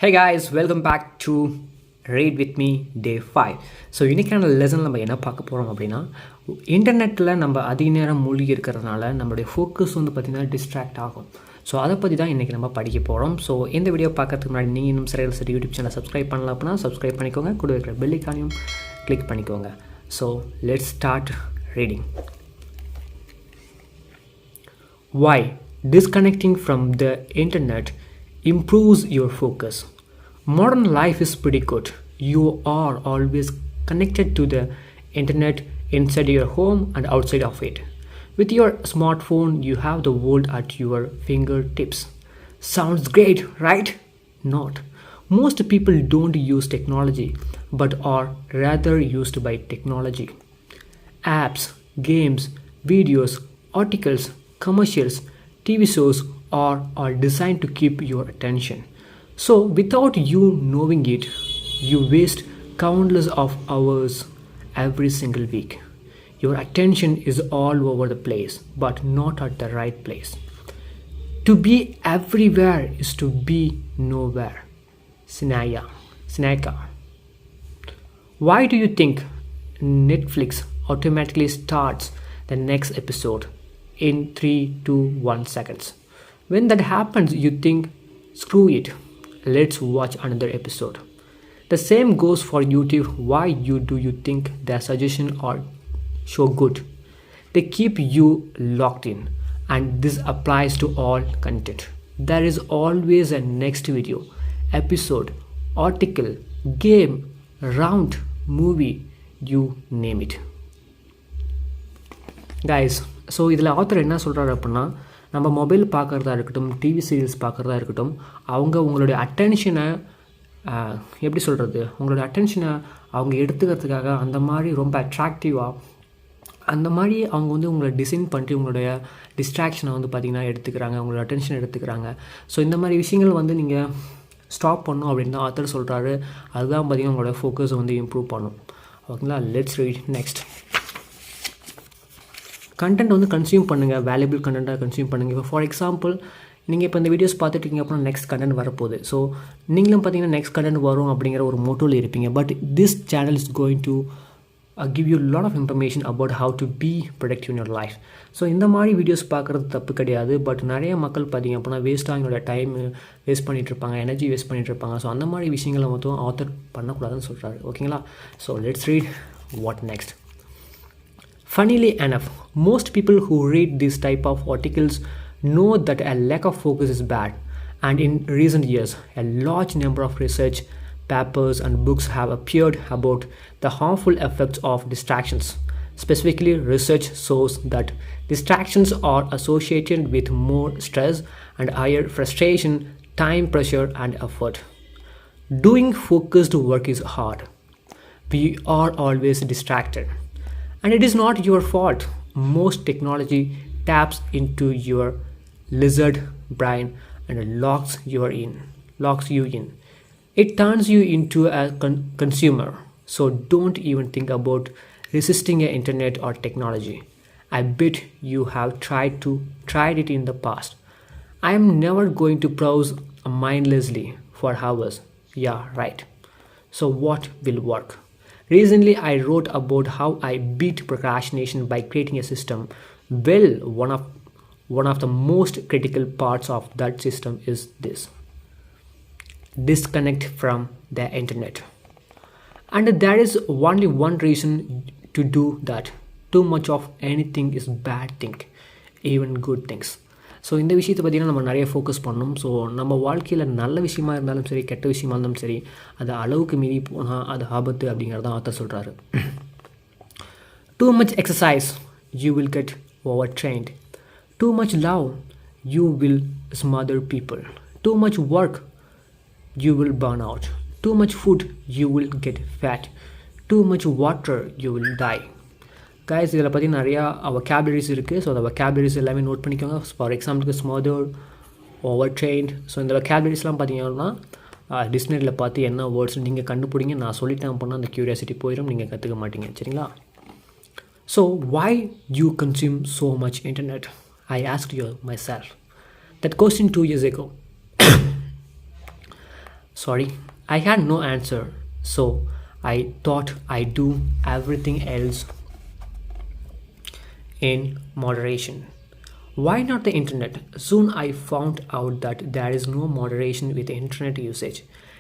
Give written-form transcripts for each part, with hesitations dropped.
Hey guys, welcome back to Read with me Day 5. So இன்றைக்கான lesson நம்ம என்ன பார்க்க போகிறோம் அப்படின்னா, இன்டர்நெட்டில் நம்ம அதிக நேரம் மூழ்கி இருக்கிறதுனால நம்மளுடைய ஃபோக்கஸ் வந்து பார்த்திங்கன்னா டிஸ்ட்ராக்ட் ஆகும். ஸோ அதை பற்றி தான் இன்றைக்கி நம்ம படிக்க போகிறோம். ஸோ இந்த வீடியோ பார்க்கறதுக்கு முன்னாடி நீங்கள் இன்னும் சரியாக சரி யூடியூப் சேனல் சப்ஸ்கிரைப் பண்ணலாம் அப்படின்னா சப்ஸ்கிரைப் பண்ணிக்கோங்க, கூட இருக்கிற பெல்லைக்கானையும் கிளிக் பண்ணிக்கோங்க. So let's start reading. Why disconnecting from the internet improves your focus. Modern life is pretty good. You are always connected to the internet inside your home and outside of it. With your smartphone, you have the world at your fingertips. Sounds great, right? Not. Most people don't use technology, but are rather used by technology. Apps, games, videos, articles, commercials, TV shows are designed to keep your attention. So without you knowing it, you waste countless of hours every single week. Your attention is all over the place, but not at the right place. To be everywhere is to be nowhere. Seneca. Why do you think Netflix automatically starts the next episode in 3, 2, 1 seconds? When that happens, you think, screw it, let's watch another episode. The same goes for YouTube. Why do you think their suggestion are so good? They keep you locked in, and this applies to all content. There is always a next video, episode, article, game, round, movie, you name it. Guys, so இதில் author என்ன சொல்கிறாரு அப்படின்னா, நம்ம mobile பார்க்குறதா இருக்கட்டும், TV serials பார்க்குறதா இருக்கட்டும், அவங்க உங்களுடைய அட்டென்ஷனை எப்படி சொல்கிறது, உங்களுடைய அட்டென்ஷனை அவங்க எடுத்துக்கிறதுக்காக அந்த மாதிரி ரொம்ப அட்ராக்டிவாக அந்த மாதிரி அவங்க வந்து உங்களை டிசைன் பண்ணிட்டு உங்களுடைய டிஸ்ட்ராக்ஷனை வந்து பார்த்திங்கன்னா எடுத்துக்கிறாங்க, உங்களோட அட்டென்ஷனை எடுத்துக்கிறாங்க. ஸோ இந்த மாதிரி விஷயங்கள் வந்து நீங்கள் ஸ்டாப் பண்ணணும் அப்படின்னு தான் ஆத்தர் சொல்கிறாரு. அதுதான் பார்த்திங்கன்னா உங்களோட ஃபோக்கஸை வந்து இம்ப்ரூவ் பண்ணும். ஓகேங்களா, லெட்ஸ் ரீட் நெக்ஸ்ட். கண்டென்ட் வந்து கன்சியூம் பண்ணுங்கள், வேல்யூபிள் கண்டென்ட்டாக கன்சியூம் பண்ணுங்கள். இப்போ ஃபார் எக்ஸாம்பிள், நீங்கள் இப்போ இந்த வீடியோஸ் பார்த்துட்டீங்க அப்புறம் நெக்ஸ்ட் கண்டென்ட் வரப்போகுது. ஸோ நீங்களும் பார்த்தீங்கன்னா நெக்ஸ்ட் கண்டென்ட் வரும் அப்படிங்கிற ஒரு மோட்டோவில் இருப்பீங்க. But this channel is going to give you lot of information about how to be productive in your life. So இந்த மாதிரி வீடியோஸ் பார்க்குறது தப்பு கிடையாது. பட் நிறைய மக்கள் பார்த்தீங்க அப்படின்னா வேஸ்ட்டாக எங்களோட டைம் வேஸ்ட் பண்ணிகிட்ருப்பாங்க, எனர்ஜி வேஸ்ட் பண்ணிகிட்ருப்பாங்க. ஸோ அந்த மாதிரி விஷயங்களை மொத்தம் ஆத்தர் பண்ணக்கூடாதுன்னு சொல்கிறாரு. ஓகேங்களா, so let's read what next. Funnily enough, most people who read these type of articles know that a lack of focus is bad, and in recent years, a large number of research papers and books have appeared about the harmful effects of distractions. Specifically, research shows that distractions are associated with more stress and higher frustration, time pressure, and effort. Doing focused work is hard. We are always distracted. And it is not your fault. Most technology taps into your lizard brain and locks you in. It turns you into a consumer. So don't even think about resisting the internet or technology. I bet you have tried it in the past. I am never going to browse mindlessly for hours. Yeah, right. So what will work? Recently, I wrote about how I beat procrastination by creating a system. Well, one of the most critical parts of that system is this: disconnect from the internet. And there is only one reason to do that. Too much of anything is bad thing, even good things. So இந்த விஷயத்தை பார்த்திங்கன்னா நம்ம நிறைய focus பண்ணணும். So நம்ம வாழ்க்கையில் நல்ல விஷயமா இருந்தாலும் சரி, கெட்ட விஷயமா இருந்தாலும் சரி, அது அளவுக்கு மீறி போனால் அது ஆபத்து அப்படிங்கிறதான் ஆத்தர் சொல்கிறாரு. Too much exercise, you will get overtrained. Too much love, you will smother people. Too much work, you will burn out. Too much food, you will get fat. Too much water, you will die. Guys, இதில் பற்றி நிறையா vocabularies இருக்குது. So அந்த vocabularies எல்லாமே note பண்ணிக்கோங்க. For எக்ஸாம்பிளுக்கு ஸ்மதர்ட், over trained. So இந்த வொக்காபுலரிஸ்லாம் பார்த்தீங்கன்னா டிக்ஷனரியில் பார்த்து என்ன வேர்ட்ஸ் நீங்கள் கண்டுபிடிங்க. நான் சொல்லிட்டேன் அப்படின்னா அந்த க்யூரியாசிட்டி போயிடும், நீங்கள் கற்றுக்க மாட்டீங்க. சரிங்களா? So why you consume so much internet? I asked you myself that question 2 years ago. Sorry, I had no answer, so I thought I'd do everything else in moderation. Why not the internet? Soon I found out that there is no moderation with internet usage.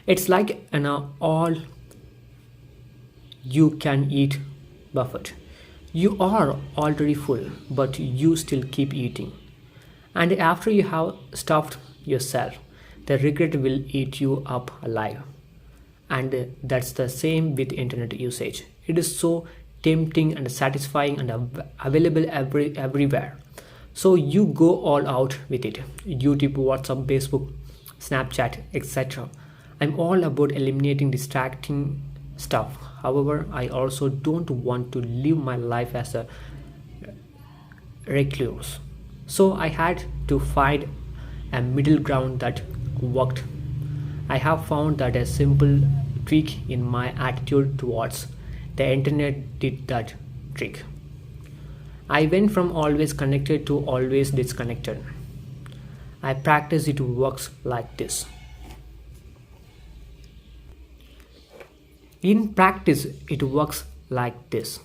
It's like an all you can eat buffet. You are already full, but you still keep eating. And after you have stuffed yourself, the regret will eat you up alive. And that's the same with internet usage. It is so tempting and satisfying and available everywhere, so you go all out with it. YouTube, WhatsApp, Facebook, Snapchat, etc. I'm all about eliminating distracting stuff. However, I also don't want to live my life as a recluse, so I had to find a middle ground that worked. I have found that a simple tweak in my attitude towards the internet did that trick. I went from always connected to always disconnected. I practice it works like this. In practice, it works like this.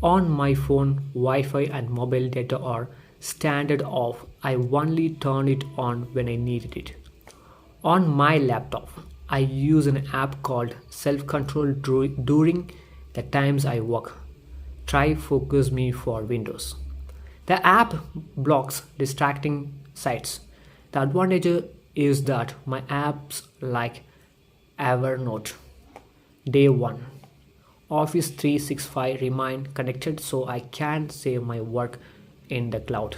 On my phone, Wi-Fi and mobile data are standard off. I only turn it on when I needed it. On my laptop, I use an app called Self-Control during the times I work. Try Focus Me for Windows. The app blocks distracting sites. The advantage is that my apps like Evernote, Day 1, Office 365 remain connected, so I can save my work in the cloud.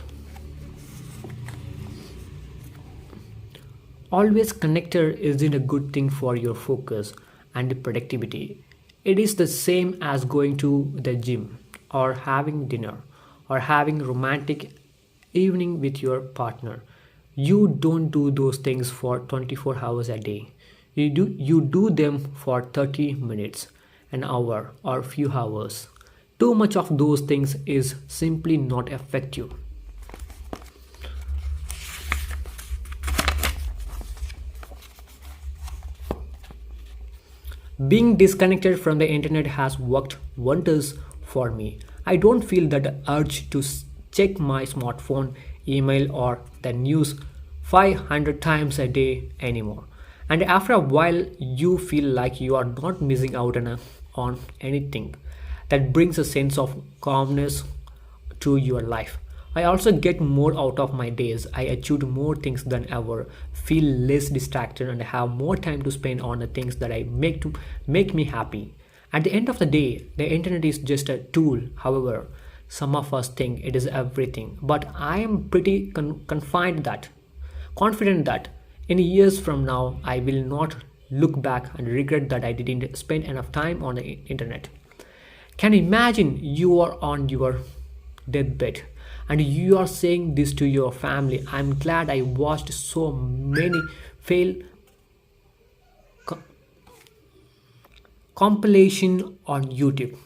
Always connected isn't a good thing for your focus and productivity. It is the same as going to the gym or having dinner or having romantic evening with your partner. You don't do those things for 24 hours a day. You do them for 30 minutes, an hour or few hours. Too much of those things is simply not effective. Being disconnected from the internet has worked wonders for me. I don't feel that urge to check my smartphone, email, or the news 500 times a day anymore. And after a while, you feel like you are not missing out on anything. That brings a sense of calmness to your life. I also get more out of my days. I achieved more things than ever, feel less distracted, and have more time to spend on the things that I make me happy. At the end of the day, the internet is just a tool. However, some of us think it is everything. But I am pretty confident that in years from now, I will not look back and regret that I didn't spend enough time on the internet. Can you imagine you are on your deathbed and you are saying this to your family? I'm glad I watched so many fail compilation on YouTube.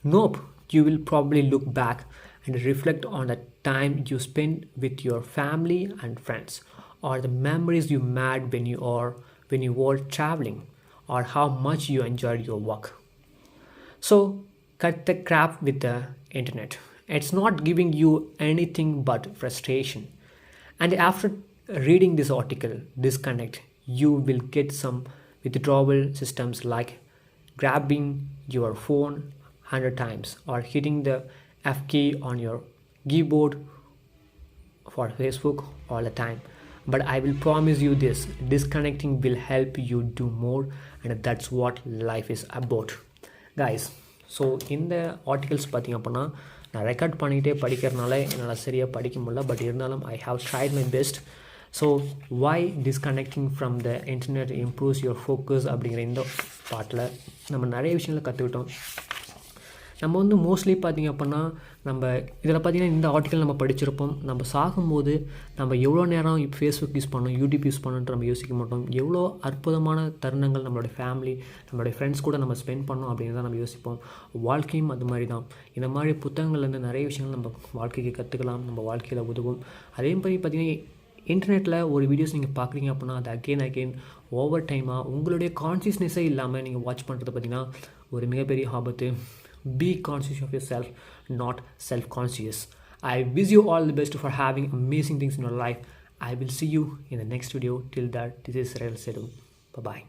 Nope, you will probably look back and reflect on the time you spent with your family and friends, or the memories you made when you were traveling, or how much you enjoyed your work. So cut the crap with the internet. It's not giving you anything but frustration. And after reading this article, Disconnect, you will get some withdrawal systems like grabbing your phone 100 times or hitting the F key on your keyboard for Facebook all the time. But I will promise you this, disconnecting will help you do more, and that's what life is about. Guys, so இந்த articles பார்த்திங்க அப்படின்னா நான் record பண்ணிகிட்டே படிக்கிறனால என்னால் சரியாக படிக்க முடியல. But இருந்தாலும் I have tried my best. So why disconnecting from the internet improves your focus அப்படிங்கிற இந்த பாட்டில் நம்ம நிறைய விஷயங்களை கற்றுக்கிட்டோம். நம்ம வந்து மோஸ்ட்லி பார்த்திங்க அப்படின்னா நம்ம இதில் பார்த்திங்கன்னா இந்த ஆர்டிக்கல் நம்ம படிச்சிருப்போம். நம்ம சாகும்போது நம்ம எவ்வளோ நேரம் இப்போ ஃபேஸ்புக் யூஸ் பண்ணோம், யூடியூப் யூஸ் பண்ணோன்ட்டு நம்ம யோசிக்க மாட்டோம். எவ்வளோ அற்புதமான தருணங்கள் நம்மளுடைய ஃபேமிலி, நம்மளுடைய ஃப்ரெண்ட்ஸ் கூட நம்ம ஸ்பெண்ட் பண்ணோம் அப்படின்னு தான் நம்ம யோசிப்போம். வாழ்க்கையும் அது மாதிரி தான். இந்த மாதிரி புத்தகங்கள்லேருந்து நிறைய விஷயங்கள் நம்ம வாழ்க்கைக்கு கற்றுக்கலாம், நம்ம வாழ்க்கையில் உதவும். அதே மாதிரி பார்த்திங்கன்னா இன்டர்நெட்டில் ஒரு வீடியோஸ் நீங்கள் பார்க்குறீங்க அப்படின்னா அது அகெயின் ஓவர் டைமாக உங்களுடைய கான்சியஸ்னஸே இல்லாமல் நீங்கள் வாட்ச் பண்ணுறது பார்த்திங்கன்னா ஒரு மிகப்பெரிய ஆபத்து. Be conscious of yourself, not self-conscious. I wish you all the best for having amazing things in your life. I will see you in the next video. Till that, this is Rael Sedu. Bye-bye.